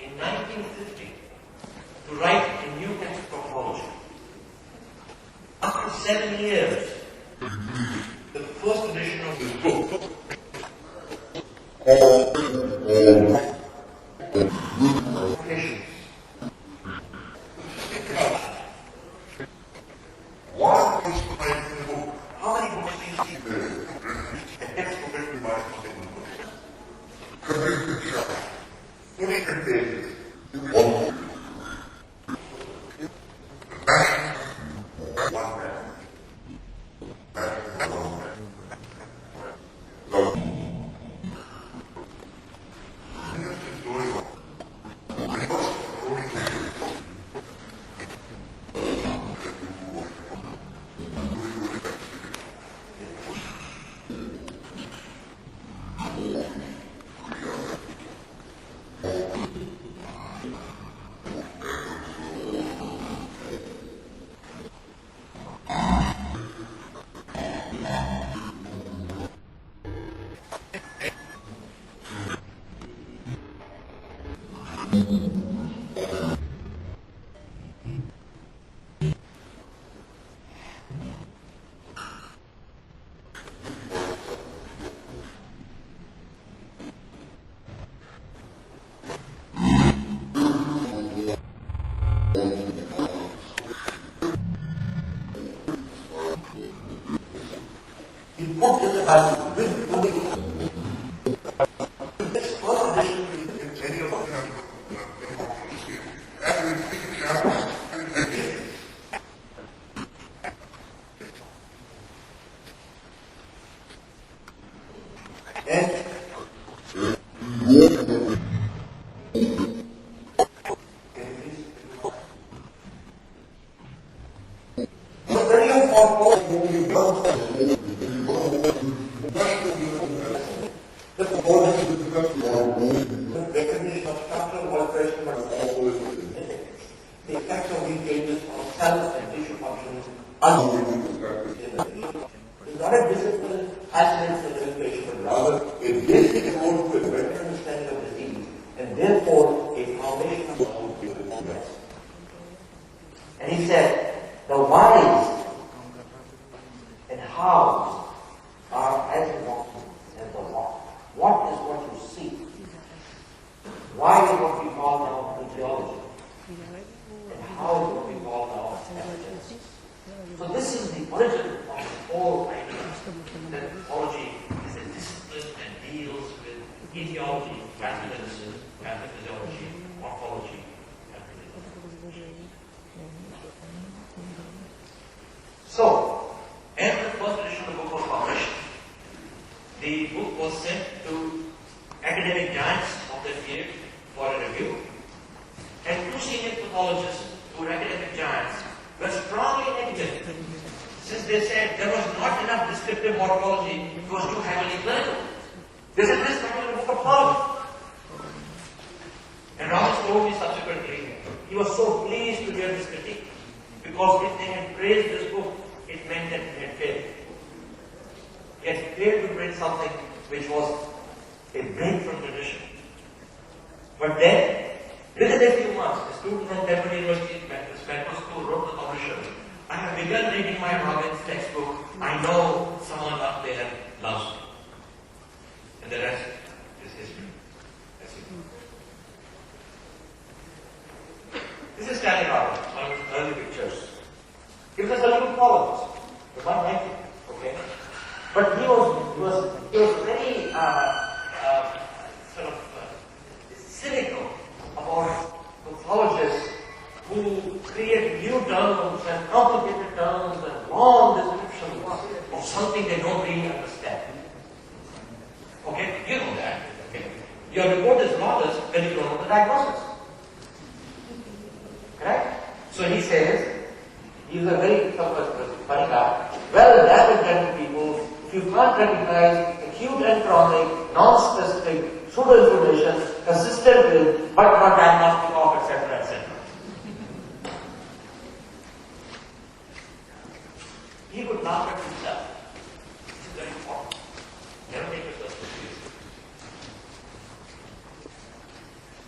in 1950 to write a new text of pathology. After 7 years, the first edition of this book patients. What is the book? How many books do you see there? A textbook written by something. Complete picture. 200 pages. One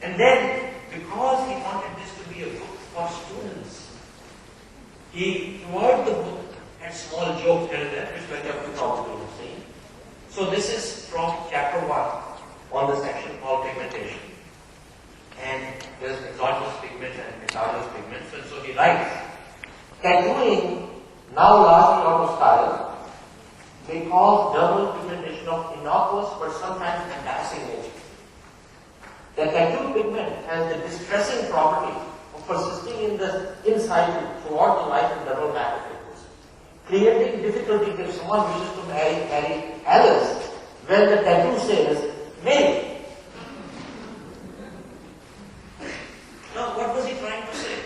And then because he wanted this to be a book for students, he, throughout the book, had small jokes here and there, which many of you probably have seen. So this is from chapter 1 on the section called pigmentation. And there's exogenous pigments and endogenous pigments. And so he writes, tattooing, now largely out of style, may cause dermal pigmentation of innocuous but sometimes embarrassing nature. The tattoo pigment has the distressing property of persisting in the inside throughout the life of dermal macrophages, creating difficulty if someone wishes to marry Alice when the tattoo says, Mary. Now, what was he trying to say?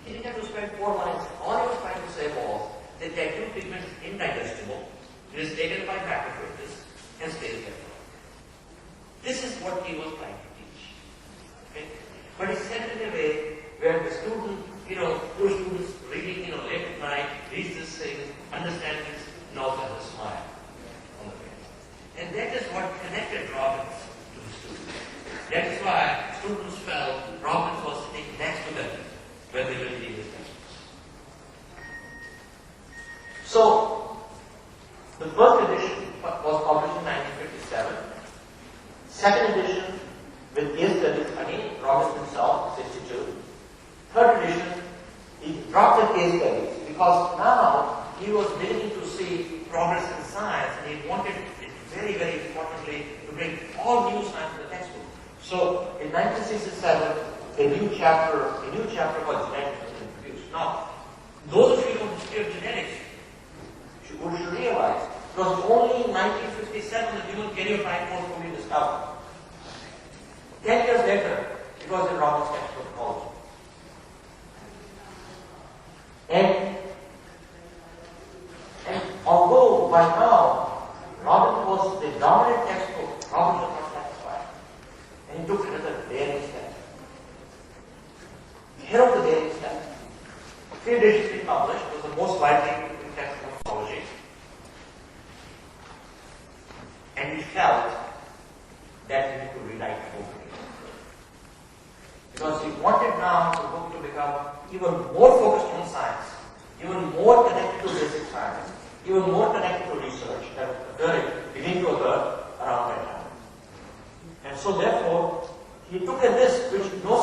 He didn't have to spend 4 lines. All he was trying to say was, the tattoo pigment is indigestible, it is taken by macrophages, and stays there. This is what he was trying to teach. Okay? But he said it in a way where the student, poor students reading, late at night, reads this thing, understands this, and also has a smile on the face. And that is what connected Robbins to the students. That is why students felt Robbins was sitting next to them when they were reading this textbooks. So, the first edition was published in 1957. Second edition with case studies, again, Robbins himself, 62. Third edition, he dropped the case studies because now he was beginning to see progress in science and he wanted it very, very importantly to bring all new science to the textbook. So in 1967, a new chapter called genetics was introduced. Now, those of you who studied genetics should realize it was only in 1957 that human karyotype was fully discovered. 10 years later, it was in Robbins' textbook also. And although by now Robbins was the dominant textbook, Robbins was not satisfied. And he took another daring step. Here of the daring step. 3 editions he published, was the most widely read text of astrology. And he felt that he could rewrite the book. Because he wanted now the book to become even more focused on science, even more connected to basic science, even more connected to research that was beginning to occur around that time. And so therefore, he took a risk which no